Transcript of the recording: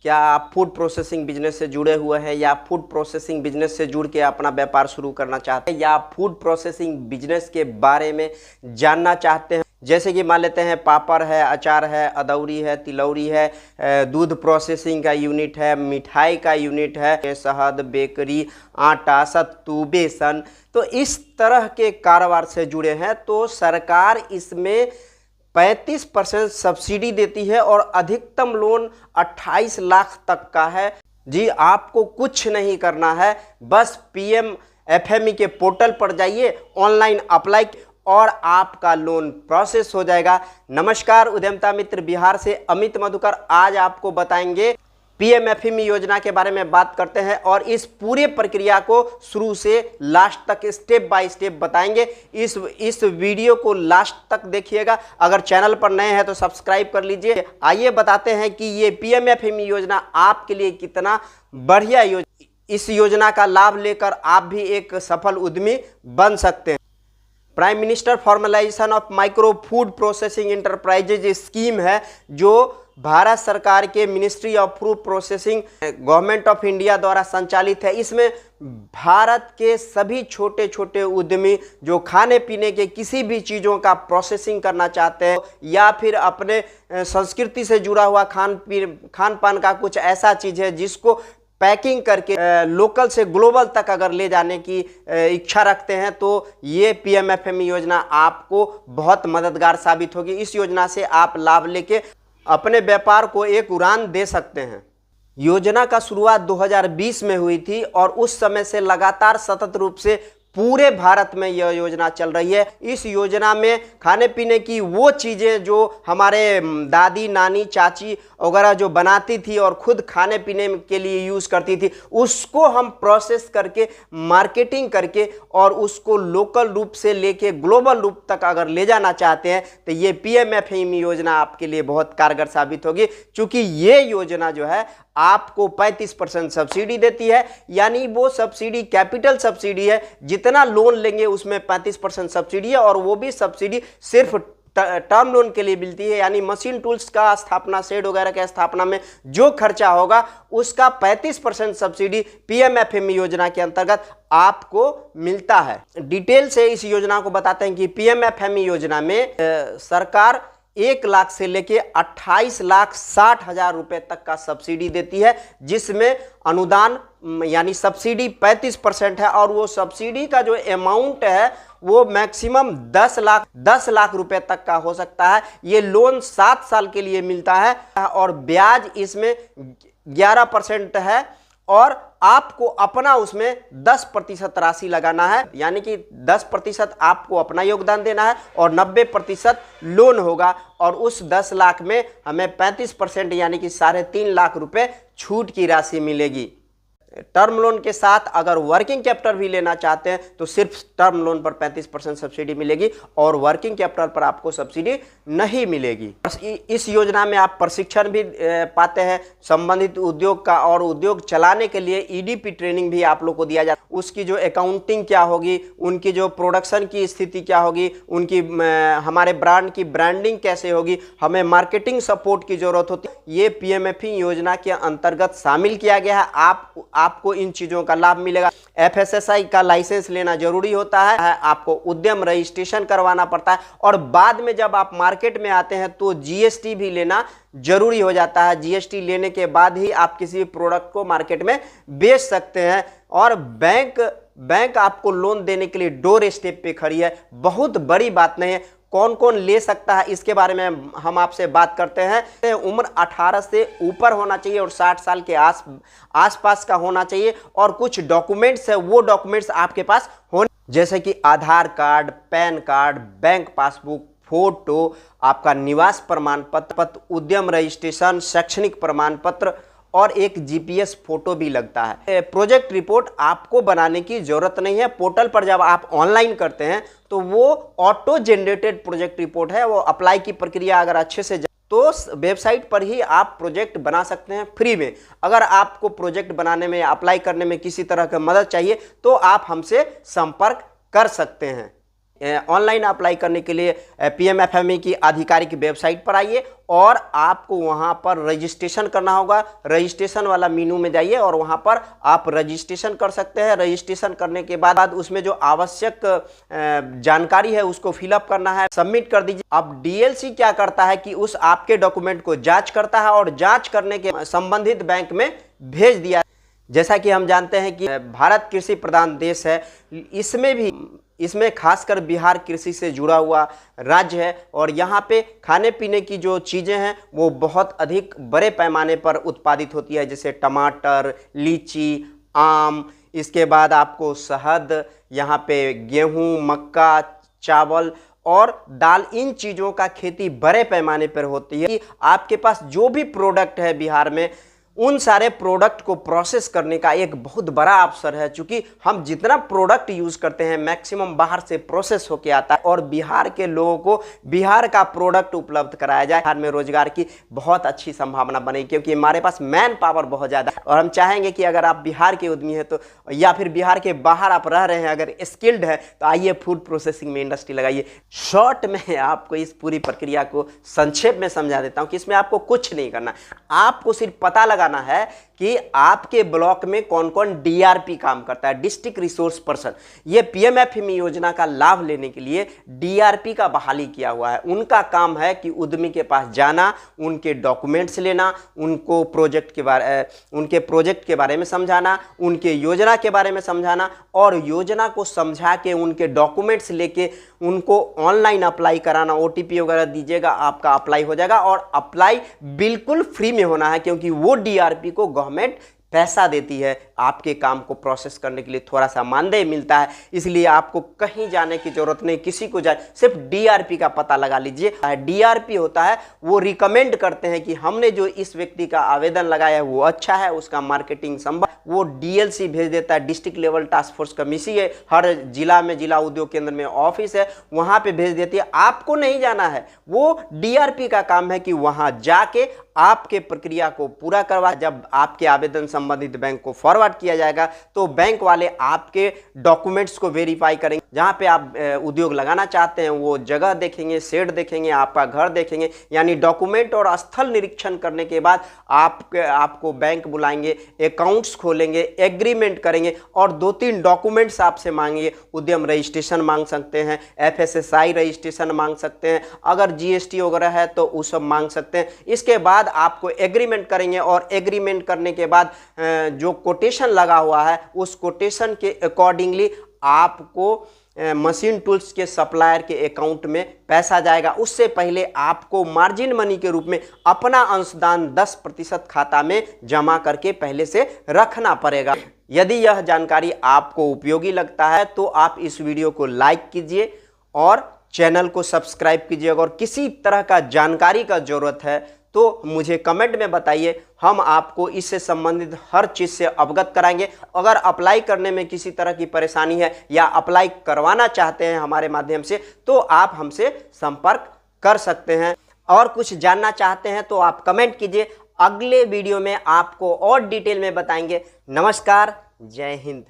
क्या आप food processing business से जुड़े हुए हैं या फूड प्रोसेसिंग बिजनेस से जुड़ के अपना व्यापार शुरू करना चाहते हैं या फूड प्रोसेसिंग बिजनेस के बारे में जानना चाहते हैं? जैसे कि मान लेते हैं पापड़ है, अचार है, अदौरी है, तिलौरी है, दूध प्रोसेसिंग का यूनिट है, मिठाई का यूनिट है, शहद, बेकरी, आटा, सत्तू, बेसन। तो इस तरह के कारोबार से जुड़े हैं तो सरकार इसमें 35% सब्सिडी देती है और अधिकतम लोन 28 लाख तक का है। जी, आपको कुछ नहीं करना है, बस PMFME के पोर्टल पर जाइए, ऑनलाइन अप्लाई और आपका लोन प्रोसेस हो जाएगा। नमस्कार, उद्यमिता मित्र बिहार से अमित मधुकर आज आपको बताएंगे PMFME योजना के बारे में बात करते हैं और इस पूरे प्रक्रिया को शुरू से लास्ट तक स्टेप बाय स्टेप बताएंगे। इस वीडियो को लास्ट तक देखिएगा। अगर चैनल पर नए हैं तो सब्सक्राइब कर लीजिए। आइए बताते हैं कि ये PMFME योजना आपके लिए कितना बढ़िया योजना। इस योजना का लाभ लेकर आप भी एक सफल उद्यमी बन सकते हैं। Prime minister formalisation of micro food processing enterprises scheme है जो भारत सरकार के ministry of food processing government of India द्वारा संचालित है। इसमें भारत के सभी छोटे छोटे उद्यमी जो खाने पीने के किसी भी चीज़ों का प्रोसेसिंग करना चाहते हैं या फिर अपने संस्कृति से जुड़ा हुआ खान पान का कुछ ऐसा चीज़ है जिसको पैकिंग करके लोकल से ग्लोबल तक अगर ले जाने की इच्छा रखते हैं तो ये PMFME योजना आपको बहुत मददगार साबित होगी। इस योजना से आप लाभ लेके अपने व्यापार को एक उड़ान दे सकते हैं। योजना का शुरुआत 2020 में हुई थी और उस समय से लगातार सतत रूप से पूरे भारत में यह योजना चल रही है। इस योजना में खाने पीने की वो चीज़ें जो हमारे दादी, नानी, चाची वगैरह जो बनाती थी और खुद खाने पीने के लिए यूज़ करती थी, उसको हम प्रोसेस करके मार्केटिंग करके और उसको लोकल रूप से लेके ग्लोबल रूप तक अगर ले जाना चाहते हैं तो ये PMFME योजना आपके लिए बहुत कारगर साबित होगी। क्योंकि ये योजना जो है आपको 35% सब्सिडी देती है, यानी वो सब्सिडी कैपिटल सब्सिडी है। जितना लोन लेंगे उसमें 35% सब्सिडी है और वो भी सब्सिडी सिर्फ टर्म लोन के लिए मिलती है, यानी मशीन टूल्स का स्थापना, शेड वगैरह के स्थापना में जो खर्चा होगा उसका 35% सब्सिडी PMFME योजना के अंतर्गत आपको मिलता है। डिटेल से इस योजना को बताते हैं कि PMFME योजना में सरकार 1 लाख से लेके 28,60,000 रुपए तक का सब्सिडी देती है, जिसमें अनुदान यानी सब्सिडी 35% है और वो सब्सिडी का जो अमाउंट है वो मैक्सिमम 10 लाख रुपए तक का हो सकता है। ये लोन 7 साल के लिए मिलता है और ब्याज इसमें 11% है और आपको अपना उसमें 10% राशि लगाना है, यानी कि 10% आपको अपना योगदान देना है और 90% लोन होगा और उस 10 लाख में हमें 35% यानी कि 3.5 लाख रुपए छूट की राशि मिलेगी। टर्म लोन के साथ अगर वर्किंग कैपिटल भी लेना चाहते हैं तो सिर्फ टर्म लोन पर 35% सब्सिडी मिलेगी और वर्किंग कैपिटल पर आपको सब्सिडी नहीं मिलेगी। इस योजना में आप प्रशिक्षण भी पाते हैं संबंधित उद्योग का और उद्योग चलाने के लिए EDP ट्रेनिंग भी आप लोग को दिया जाता है। उसकी जो अकाउंटिंग क्या होगी, उनकी जो प्रोडक्शन की स्थिति क्या होगी, उनकी हमारे ब्रांड की ब्रांडिंग कैसे होगी, हमें मार्केटिंग सपोर्ट की जरूरत होती है, ये PMFME योजना के अंतर्गत शामिल किया गया है। आपको इन चीज़ों का लाभ मिलेगा। FSSAI का लाइसेंस लेना जरूरी होता है, आपको उद्यम रजिस्ट्रेशन करवाना पड़ता है और बाद में जब आप मार्केट में आते हैं तो GST भी लेना जरूरी हो जाता है। GST लेने के बाद ही आप किसी भी प्रोडक्ट को मार्केट में बेच सकते हैं और बैंक आपको लोन देने के लिए डोर स्टेप पे खड़ी है। बहुत बड़ी बात नहीं है। कौन कौन ले सकता है इसके बारे में हम आपसे बात करते हैं। उम्र 18 से ऊपर होना चाहिए और 60 साल के आसपास का होना चाहिए और कुछ डॉक्यूमेंट्स है वो डॉक्यूमेंट्स आपके पास होने, जैसे कि Aadhaar card, PAN card, bank passbook, photo, आपका निवास प्रमाण पत्र, उद्यम रजिस्ट्रेशन, शैक्षणिक प्रमाण पत्र और एक GPS फोटो भी लगता है। प्रोजेक्ट रिपोर्ट आपको बनाने की जरूरत नहीं है। पोर्टल पर जब आप ऑनलाइन करते हैं तो वो ऑटो जनरेटेड प्रोजेक्ट रिपोर्ट है। वो अप्लाई की प्रक्रिया अगर अच्छे से तो वेबसाइट पर ही आप प्रोजेक्ट बना सकते हैं फ्री में। अगर आपको प्रोजेक्ट बनाने में अप्लाई करने में किसी तरह की मदद चाहिए तो आप हमसे संपर्क कर सकते हैं। ऑनलाइन अप्लाई करने के लिए PMFME की आधिकारिक वेबसाइट पर आइए और आपको वहां पर रजिस्ट्रेशन करना होगा। रजिस्ट्रेशन वाला मेनू में जाइए और वहां पर आप रजिस्ट्रेशन कर सकते हैं। रजिस्ट्रेशन करने के बाद उसमें जो आवश्यक जानकारी है उसको फिलअप करना है, सबमिट कर दीजिए। अब DLC क्या करता है कि उस आपके डॉक्यूमेंट को जांच करता है और जांच करने के संबंधित बैंक में भेज दिया। जैसा कि हम जानते हैं कि भारत कृषि प्रधान देश है, इसमें खासकर बिहार कृषि से जुड़ा हुआ राज्य है और यहाँ पे खाने पीने की जो चीज़ें हैं वो बहुत अधिक बड़े पैमाने पर उत्पादित होती है, जैसे टमाटर, लीची, आम, इसके बाद आपको शहद, यहाँ पे गेहूँ, मक्का, चावल और दाल, इन चीज़ों का खेती बड़े पैमाने पर होती है। कि आपके पास जो भी प्रोडक्ट है बिहार में, उन सारे प्रोडक्ट को प्रोसेस करने का एक बहुत बड़ा अवसर है। क्योंकि हम जितना प्रोडक्ट यूज़ करते हैं मैक्सिमम बाहर से प्रोसेस होके आता है और बिहार के लोगों को बिहार का प्रोडक्ट उपलब्ध कराया जाए। बिहार में रोजगार की बहुत अच्छी संभावना बनेगी क्योंकि हमारे पास मैन पावर बहुत ज़्यादा है और हम चाहेंगे कि अगर आप बिहार के उद्यमी हैं तो, या फिर बिहार के बाहर आप रह रहे हैं, अगर स्किल्ड है तो आइए फूड प्रोसेसिंग में इंडस्ट्री लगाइए। शॉर्ट में आपको इस पूरी प्रक्रिया को संक्षेप में समझा देता हूँ कि इसमें आपको कुछ नहीं करना, आपको सिर्फ पता लगाना है कि आपके ब्लॉक में कौन कौन DRP काम करता है, डिस्ट्रिक्ट रिसोर्स पर्सन। ये PMFME योजना का लाभ लेने के लिए DRP का बहाली किया हुआ है। उनका काम है कि उद्यमी के पास जाना, उनके डॉक्यूमेंट्स लेना, उनको उनके प्रोजेक्ट के बारे में समझाना, उनके योजना के बारे में समझाना और योजना को समझा के उनके डॉक्यूमेंट्स लेके उनको ऑनलाइन अप्लाई कराना। OTP वगैरह दीजिएगा, आपका अप्लाई हो जाएगा और अप्लाई बिल्कुल फ्री में होना है क्योंकि वो DRP को गवर्नमेंट पैसा देती है। आपके काम को प्रोसेस करने के लिए थोड़ा सा मानदेय मिलता है, इसलिए आपको कहीं जाने की जरूरत नहीं, किसी को सिर्फ DRP का पता लगा लीजिए। DRP होता है वो रिकमेंड करते हैं कि हमने जो इस व्यक्ति का आवेदन लगाया है वो अच्छा है, उसका मार्केटिंग संभव, वो DLC भेज देता है, district level task force committee है, हर जिला में जिला उद्योग केंद्र में ऑफिस है, वहां पे भेज देती है। आपको नहीं जाना है, वो DRP का काम है कि वहां जाके आपके प्रक्रिया को पूरा करवा। जब आपके आवेदन संबंधित बैंक को फॉरवर्ड किया जाएगा तो बैंक वाले आपके डॉक्यूमेंट्स को वेरीफाई करेंगे। जहां पे आप उद्योग लगाना चाहते हैं वो जगह देखेंगे, शेड देखेंगे, आपका घर देखेंगे, यानी डॉक्यूमेंट और स्थल निरीक्षण करने के बाद आपको बैंक बुलाएंगे, अकाउंट्स खोलेंगे, एग्रीमेंट करेंगे और 2-3 डॉक्यूमेंट्स आपसे मांगेंगे। उद्यम रजिस्ट्रेशन मांग सकते हैं, FSSI रजिस्ट्रेशन मांग सकते हैं, अगर GST वगैरह है तो वो सब मांग सकते हैं। इसके बाद आपको एग्रीमेंट करेंगे और एग्रीमेंट करने के बाद जो कोटेशन लगा हुआ है उस कोटेशन के अकॉर्डिंगली आपको मशीन टूल्स के सप्लायर के अकाउंट में पैसा जाएगा। उससे पहले आपको मार्जिन मनी के रूप में अपना अंशदान 10% खाता में जमा करके पहले से रखना पड़ेगा। यदि यह जानकारी आपको उपयोगी लगता है तो आप इस वीडियो को लाइक कीजिए और चैनल को सब्सक्राइब कीजिएगा और किसी तरह का जानकारी का जरूरत है तो मुझे कमेंट में बताइए, हम आपको इससे संबंधित हर चीज़ से अवगत कराएंगे। अगर अप्लाई करने में किसी तरह की परेशानी है या अप्लाई करवाना चाहते हैं हमारे माध्यम से तो आप हमसे संपर्क कर सकते हैं। और कुछ जानना चाहते हैं तो आप कमेंट कीजिए, अगले वीडियो में आपको और डिटेल में बताएंगे। नमस्कार, जय हिंद।